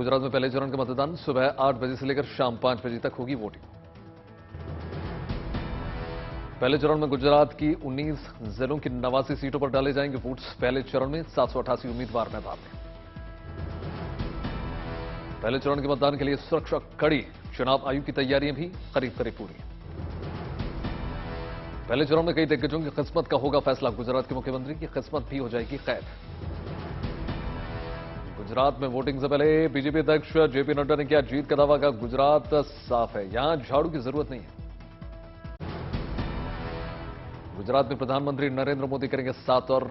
गुजरात में पहले चरण का मतदान सुबह 8 बजे से लेकर शाम 5 बजे तक होगी वोटिंग। पहले चरण में गुजरात की 19 जिलों की 89 सीटों पर डाले जाएंगे वोट्स। पहले चरण में 788 उम्मीदवार मैदान में। पहले चरण के मतदान के लिए सुरक्षा कड़ी, चुनाव आयोग की तैयारियां भी करीब करीब पूरी। पहले चरण में कई दिग्गजों की किस्मत का होगा फैसला। गुजरात के मुख्यमंत्री की किस्मत भी हो जाएगी कैद। गुजरात में वोटिंग से पहले बीजेपी अध्यक्ष जेपी नड्डा ने किया जीत का दावा। का गुजरात साफ है, यहां झाड़ू की जरूरत नहीं है। गुजरात में प्रधानमंत्री नरेंद्र मोदी करेंगे 7 और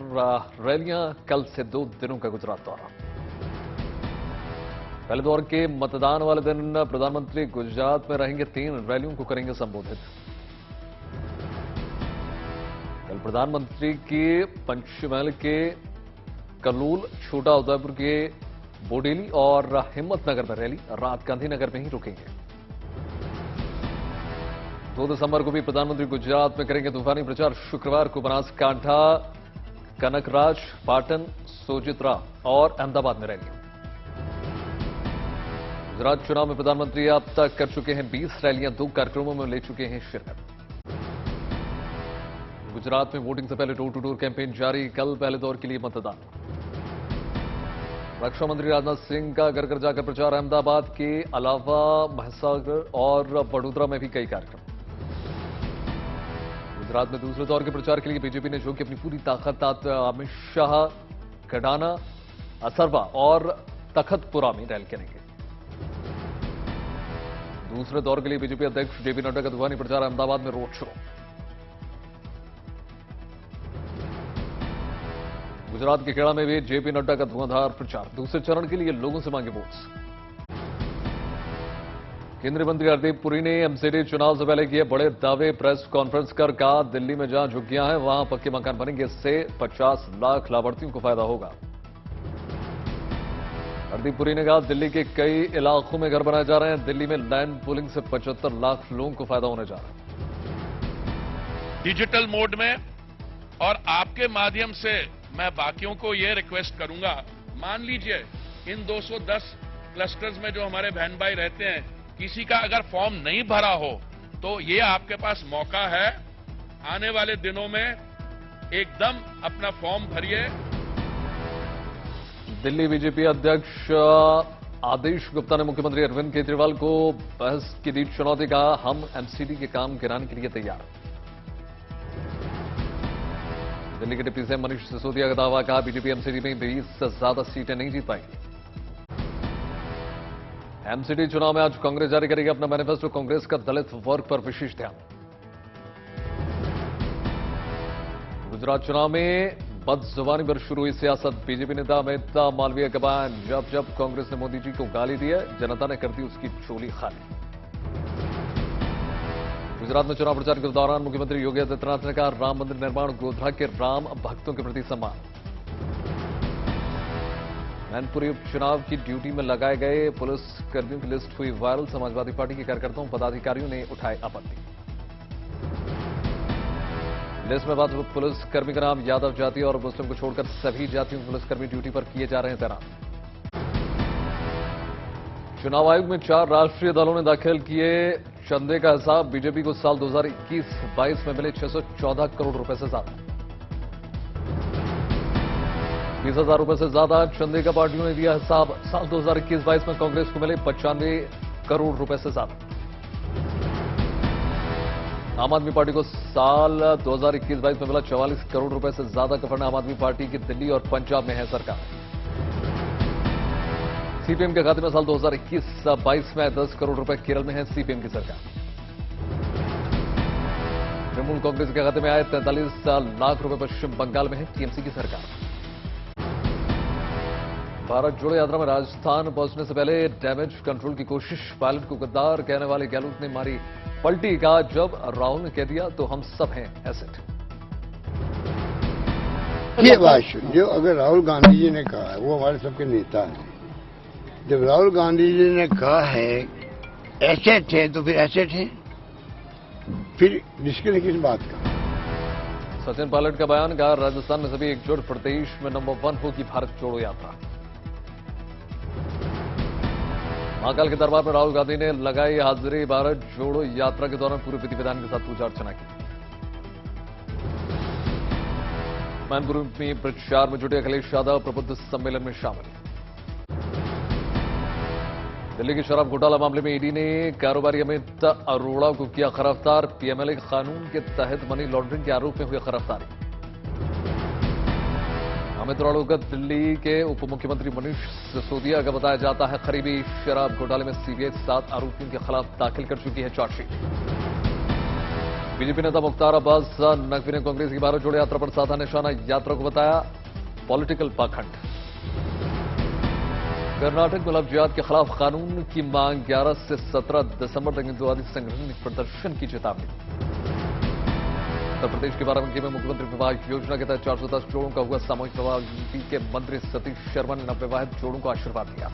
रैलियां। कल से 2 दिनों का गुजरात दौरा। पहले दौर के मतदान वाले दिन प्रधानमंत्री गुजरात में रहेंगे। 3 रैलियों को करेंगे संबोधित। कल प्रधानमंत्री की पंचमहल के कलूल, छोटा उदयपुर के बोडेली और हिम्मतनगर में रैली। रात गांधीनगर में ही रुकेंगे। 2 दिसंबर को भी प्रधानमंत्री गुजरात में करेंगे तूफानी प्रचार। शुक्रवार को बनासकांठा, कनकराज, पाटन, सोजित्रा और अहमदाबाद में रैली। गुजरात चुनाव में प्रधानमंत्री अब तक कर चुके हैं 20 रैलियां। 2 कार्यक्रमों में ले चुके हैं शिरकत। गुजरात में वोटिंग से पहले डोर टू डोर कैंपेन जारी। कल पहले दौर के लिए मतदान। रक्षा मंत्री राजनाथ सिंह का घर घर जाकर प्रचार। अहमदाबाद के अलावा महसागर और वडोदरा में भी कई कार्यक्रम। गुजरात में दूसरे दौर के प्रचार के लिए बीजेपी ने झोंकी अपनी पूरी ताकत। अमित शाह कडाना, असरवा और तखतपुरा में रैली करेंगे। दूसरे दौर के लिए बीजेपी अध्यक्ष जेपी नड्डा का तूफानी प्रचार। अहमदाबाद में रोड शो। गुजरात के खेड़ा में भी जेपी नड्डा का धुआंधार प्रचार। दूसरे चरण के लिए लोगों से मांगे वोट्स। केंद्रीय मंत्री हरदीप पुरी ने एमसीडी चुनाव से पहले किए बड़े दावे। प्रेस कॉन्फ्रेंस कर कहा, दिल्ली में जहां झुग्गियां हैं वहां पक्के मकान बनेंगे। इससे 50 लाख लाभार्थियों को फायदा होगा। हरदीप पुरी ने कहा, दिल्ली के कई इलाकों में घर बनाए जा रहे हैं। दिल्ली में लैंड पूलिंग से 75 लाख लोगों को फायदा होने जा रहा है। डिजिटल मोड में और आपके माध्यम से मैं बाकियों को यह रिक्वेस्ट करूंगा, मान लीजिए इन 210 क्लस्टर्स में जो हमारे बहन भाई रहते हैं, किसी का अगर फॉर्म नहीं भरा हो तो ये आपके पास मौका है। आने वाले दिनों में एकदम अपना फॉर्म भरिए। दिल्ली बीजेपी अध्यक्ष आदेश गुप्ता ने मुख्यमंत्री अरविंद केजरीवाल को बहस की दी चुनौती। कहा, हम एमसीडी के काम गिराने के लिए तैयार। दिल्ली के डिप्टी सीएम मनीष सिसोदिया का दावा। कहा, बीजेपी एमसीडी में 20 से ज्यादा सीटें नहीं जीत पाएगी। एमसीडी चुनाव में आज कांग्रेस जारी करेगी अपना मैनिफेस्टो। कांग्रेस का दलित वर्ग पर विशेष ध्यान। गुजरात चुनाव में बदजुबानी पर शुरू हुई सियासत। बीजेपी नेता अमित मालवीय का बयान। जब जब कांग्रेस ने मोदी जी को गाली दी है, जनता ने कर दी उसकी चोली खाली। गुजरात में चुनाव प्रचार के दौरान मुख्यमंत्री योगी आदित्यनाथ ने कहा, राम मंदिर निर्माण गोध्रा के राम भक्तों के प्रति सम्मान। मैनपुरी उपचुनाव की ड्यूटी में लगाए गए पुलिस कर्मियों की लिस्ट हुई वायरल। समाजवादी पार्टी के कार्यकर्ताओं पदाधिकारियों ने उठाए आपत्ति। लिस्ट में बात पुलिस कर्मी का नाम यादव जाति और मुस्लिम को छोड़कर सभी जातियों के पुलिसकर्मी ड्यूटी पर किए जा रहे हैं तैनात। चुनाव आयोग में 4 राष्ट्रीय दलों ने दाखिल किए चंदे का हिसाब। बीजेपी को साल 2021-22 में मिले 614 करोड़ रुपए से ज्यादा। 20,000 रुपए से ज्यादा चंदे का पार्टियों ने दिया हिसाब। साल 2021-22 में कांग्रेस को मिले 95 करोड़ रुपए से ज्यादा। आम आदमी पार्टी को साल 2021-22 में मिला 44 करोड़ रुपए से ज्यादा का फंड। आम आदमी पार्टी की दिल्ली और पंजाब में है सरकार। सीपीएम के खाते में साल 2021-22 में 10 करोड़ रुपए केरल में है सीपीएम की सरकार। तृणमूल कांग्रेस के खाते में आए 43 लाख रुपए पश्चिम बंगाल में है टीएमसी की सरकार। भारत जोड़ो यात्रा में राजस्थान पहुंचने से पहले डैमेज कंट्रोल की कोशिश। पायलट को गद्दार कहने वाले गहलोत ने मारी पलटी। कहा, जब राहुल ने कह दिया तो हम सब हैं एसेट। ये बात जो अगर राहुल गांधी जी ने कहा है, वो हमारे सबके नेता हैं। जब राहुल गांधी जी ने कहा है एसेट है तो फिर एसेट है, फिर मुश्किल है किस बात का। सचिन पायलट का बयान। कहा, राजस्थान में सभी एकजुट, प्रदेश में नंबर 1 होगी भारत जोड़ो यात्रा। महाकाल के दरबार में राहुल गांधी ने लगाई हाजिरी। भारत जोड़ो यात्रा के दौरान पूरे विधि विधान के साथ पूजा अर्चना की। मैनपुरी में प्रचार में जुटे अखिलेश यादव प्रबुद्ध सम्मेलन में शामिल। दिल्ली के शराब घोटाला मामले में ईडी ने कारोबारी अमित अरोड़ा को किया गिरफ्तार। पीएमएलए कानून के तहत मनी लॉन्ड्रिंग के आरोप में हुई गिरफ्तारी। अमित अरोड़ा को दिल्ली के उप मुख्यमंत्री मनीष सिसोदिया का बताया जाता है करीबी। शराब घोटाले में सीबीआई 7 आरोपियों के खिलाफ दाखिल कर चुकी है चार्जशीट। बीजेपी नेता मुख्तार अब्बास नकवी ने कांग्रेस की भारत जोड़ो यात्रा पर साधा निशाना। यात्रा को बताया पॉलिटिकल पाखंड। कर्नाटक में लव जिहाद के खिलाफ कानून की मांग। 11 से 17 दिसंबर तक हिंदुवादी संगठन प्रदर्शन की चेतावनी। उत्तर प्रदेश के बाराबंकी में मुख्यमंत्री विवाह योजना के तहत 410 जोड़ों का हुआ सामूहिक विवाह। यूपी के मंत्री सतीश शर्मा ने नवविवाहित जोड़ों को आशीर्वाद दिया।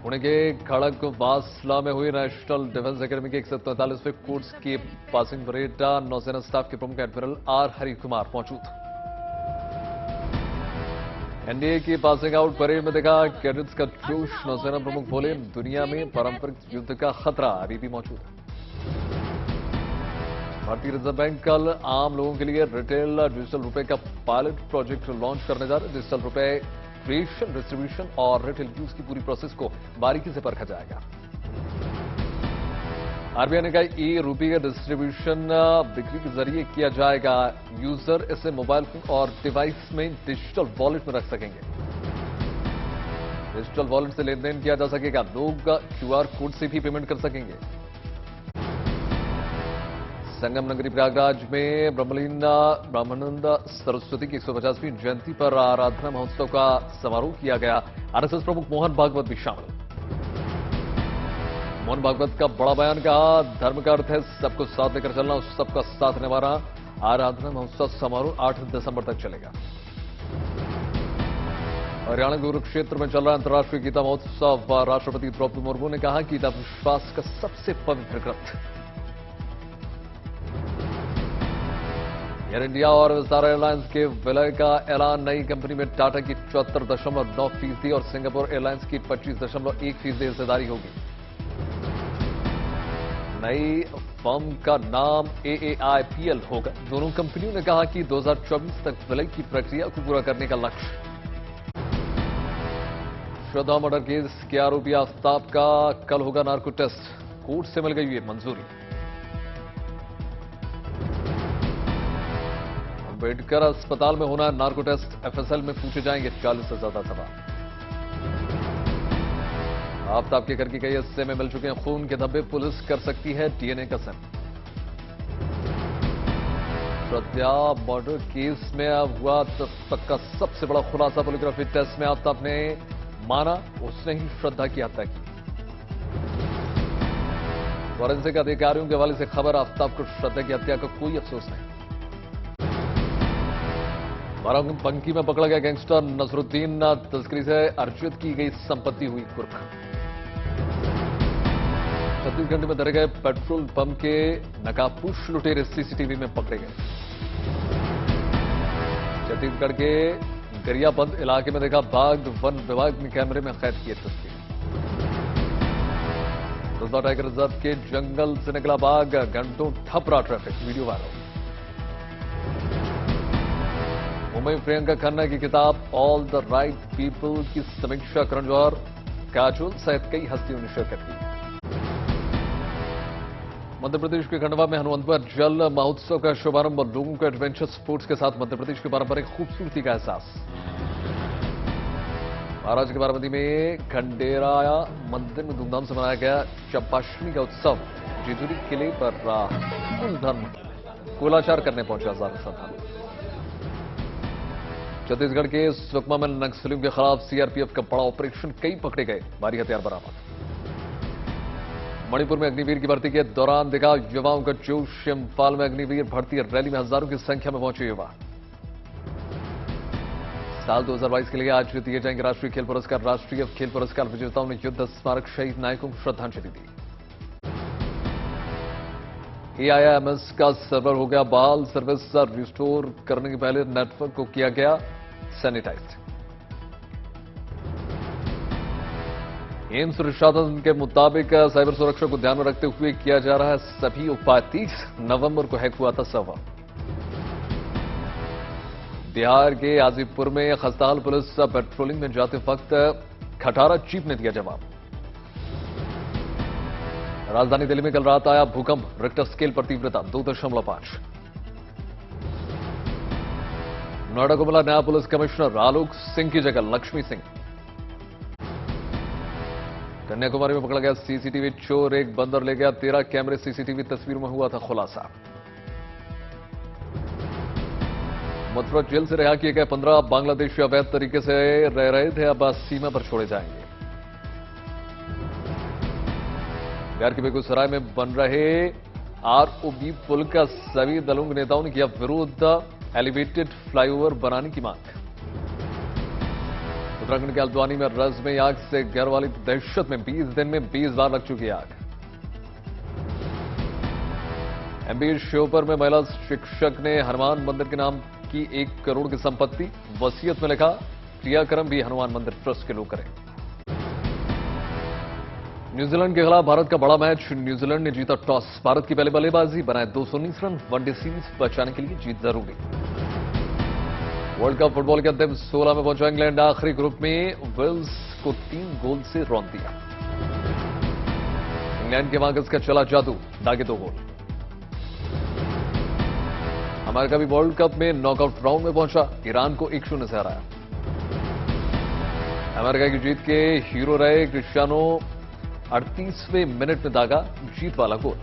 पुणे के खड़गवासला में हुई नेशनल डिफेंस एकेडमी के 143वें कोर्स की पासिंग परेड। नौसेना स्टाफ के प्रमुख एडमिरल आर हरि कुमार मौजूद। एनडीए की पासिंग आउट परेड में देखा कैडेट्स का जोश। नौसेना प्रमुख बोले दुनिया में पारंपरिक युद्ध का खतरा अभी भी मौजूद है। भारतीय रिजर्व बैंक कल आम लोगों के लिए रिटेल डिजिटल रुपए का पायलट प्रोजेक्ट लॉन्च करने जा रहे हैं। डिजिटल रुपए क्रिएशन, डिस्ट्रीब्यूशन और रिटेल यूज की पूरी प्रोसेस को बारीकी से परखा जाएगा। आरबीआई ने कहा ई रूपी का डिस्ट्रीब्यूशन बिक्री के जरिए किया जाएगा। यूजर इसे मोबाइल फोन और डिवाइस में डिजिटल वॉलेट में रख सकेंगे। डिजिटल वॉलेट से लेन देन किया जा सकेगा। लोग क्यूआर कोड से भी पेमेंट कर सकेंगे। संगम नगरी प्रयागराज में ब्रह्मानंद सरस्वती की 150वीं जयंती पर आराधना महोत्सव का समारोह किया गया। आरएसएस प्रमुख मोहन भागवत भी शामिल। मोहन भागवत का बड़ा बयान कहा धर्म का अर्थ है सबको साथ लेकर चलना और सबका साथ निभाना। आराधना महोत्सव समारोह 8 दिसंबर तक चलेगा। हरियाणा के कुरुक्षेत्र में चल रहा अंतर्राष्ट्रीय गीता महोत्सव। राष्ट्रपति द्रौपदी मुर्मू ने कहा गीता विश्वास का सबसे पवित्र ग्रंथ। एयर इंडिया और विस्तारा एयरलाइंस के विलय का ऐलान। नई कंपनी में टाटा की 74.9% और सिंगापुर एयरलाइंस की 25.1% हिस्सेदारी होगी। नई फर्म का नाम AAIPL होगा। दोनों कंपनियों ने कहा कि 2024 तक विलय की प्रक्रिया को पूरा करने का लक्ष्य। श्रद्धा मर्डर केस के आरोपी आफ्ताब का कल होगा नार्को टेस्ट। कोर्ट से मिल गई है मंजूरी। अम्बेडकर अस्पताल में होना नार्को टेस्ट। एफएसएल में पूछे जाएंगे 40 से ज्यादा सवाल। आफ्ताब के घर की कई हिस्से में मिल चुके हैं खून के धब्बे। पुलिस कर सकती है डीएनए का सैंपल। श्रद्धा मर्डर केस में अब हुआ तक का सबसे बड़ा खुलासा। पॉलीग्राफी टेस्ट में आफ्ताब ने माना उसने ही श्रद्धा की हत्या की। फॉरेंसिक अधिकारियों के हवाले से खबर। आफ्ताब को श्रद्धा की हत्या का कोई अफसोस नहीं। बाराबंकी में पकड़ा गया गैंगस्टर नसरुद्दीन। तस्करी से अर्जित की गई संपत्ति हुई कुर्क। छत्तीसगढ़ में धरे गए पेट्रोल पंप के नकाबपोश लुटेरे सीसीटीवी में पकड़े गए। छत्तीसगढ़ के गरियाबंद इलाके में देखा बाघ। वन विभाग ने कैमरे में कैद किए तस्वीर। दुधवा टाइगर रिजर्व के जंगल से निकला बाघ। घंटों ठप रहा ट्रैफिक। Video viral. मुंबई में प्रियंका खन्ना की किताब ऑल द राइट पीपल की समीक्षा। करण जौहर, काजोल सहित कई हस्तियों ने शिरकत की। मध्य प्रदेश के खंडवा में हनुमंतपुर जल महोत्सव का शुभारंभ। लोगों को एडवेंचर स्पोर्ट्स के साथ मध्य प्रदेश की पारंपरिक खूबसूरती का एहसास। महाराज के बाराबंकी में खंडेराया मंदिर में धूमधाम से मनाया गया चंपाष्टमी का उत्सव। जेजुरी किले पर धर्म कुलाचार करने पहुंचे हजारों श्रद्धालु। छत्तीसगढ़ के सुकमा में नक्सलियों के खिलाफ सीआरपीएफ का बड़ा ऑपरेशन। कई पकड़े गए। भारी हथियार बरामद। मणिपुर में अग्निवीर की भर्ती के दौरान देखा युवाओं का जोश। इम्फाल में अग्निवीर भर्ती रैली में हजारों की संख्या में पहुंचे युवा। साल 2022 के लिए आज दिए जाएंगे राष्ट्रीय खेल पुरस्कार। राष्ट्रीय खेल पुरस्कार विजेताओं ने युद्ध स्मारक शहीद नायकों को श्रद्धांजलि दी। AIMS का सर्वर हो गया बहाल। सर्विस रिस्टोर करने के पहले नेटवर्क को किया गया सैनिटाइज। एम्स प्रशासन के मुताबिक साइबर सुरक्षा को ध्यान में रखते हुए किया जा रहा है सभी उपाय। 30 नवंबर को हैक हुआ था सर्वर। बिहार के हाजीपुर में खस्ताहाल पुलिस पेट्रोलिंग में जाते वक्त खटारा जीप ने दिया जवाब। राजधानी दिल्ली में कल रात आया भूकंप, रिक्टर स्केल पर तीव्रता 2.5। नोएडा को मिला नया पुलिस कमिश्नर, आलोक सिंह की जगह लक्ष्मी सिंह। कन्याकुमारी में पकड़ा गया सीसीटीवी चोर, एक बंदर ले गया 13 कैमरे सीसीटीवी तस्वीर में हुआ था खुलासा। मथुरा जेल से रिहा किए गए 15 बांग्लादेशी अवैध तरीके से रह रहे थे, अब सीमा पर छोड़े जाएंगे। बिहार के बेगूसराय में बन रहे आरओबी पुल का सभी दलों के नेताओं ने किया विरोध, एलिवेटेड फ्लाईओवर बनाने की मांग। उत्तराखंड के हल्द्वानी में रज में आग से घर वाली दहशत में 20 दिन में 20 बार लग चुकी आग। एमपी श्योपुर में महिला शिक्षक ने हनुमान मंदिर के नाम की 1 करोड़ की संपत्ति वसीयत में लिखा, क्रियाक्रम भी हनुमान मंदिर ट्रस्ट के लोग करें। न्यूजीलैंड के खिलाफ भारत का बड़ा मैच, न्यूजीलैंड ने जीता टॉस, भारत की पहले बल्लेबाजी, बनाए 219 रन, वनडे सीरीज बचाने के लिए जीत जरूरी। वर्ल्ड कप फुटबॉल के अंतिम 16 में पहुंचा इंग्लैंड, आखिरी ग्रुप में वेल्स को 3 गोल से रौंद दिया। इंग्लैंड के मार्कस का चला जादू, दागे 2 गोल। अमेरिका भी वर्ल्ड कप में नॉकआउट राउंड में पहुंचा, ईरान को 1-0 से हराया। अमेरिका की जीत के हीरो रहे क्रिस्टियानो 38वें मिनट में दागा जीत वाला गोल।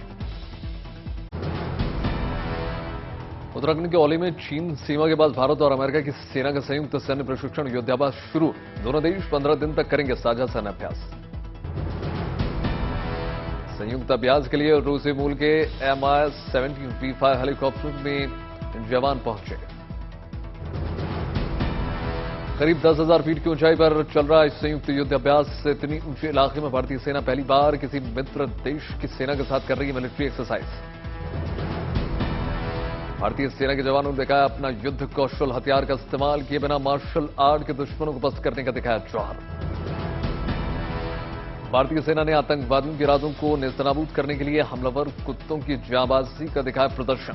उत्तराखंड के औली में चीन सीमा के पास भारत और अमेरिका की सेना का संयुक्त सैन्य प्रशिक्षण युद्धाभ्यास शुरू, दोनों देश 15 दिन तक करेंगे साझा सैन्य अभ्यास। संयुक्त अभ्यास के लिए रूसी मूल के Mi-17V5 हेलीकॉप्टर में जवान पहुंचे। करीब 10,000 फीट की ऊंचाई पर चल रहा इस संयुक्त युद्धाभ्यास, इतनी ऊंचे इलाके में भारतीय सेना पहली बार किसी मित्र देश की सेना के साथ कर रही है मिलिट्री एक्सरसाइज। भारतीय सेना के जवानों ने दिखाया अपना युद्ध कौशल, हथियार का इस्तेमाल किए बिना मार्शल आर्ट के दुश्मनों को पस्त करने का दिखाया जौहर। भारतीय सेना ने आतंकवादियों के इरादों को नेस्तनाबूद करने के लिए हमलावर कुत्तों की जांबाजी का दिखाया प्रदर्शन।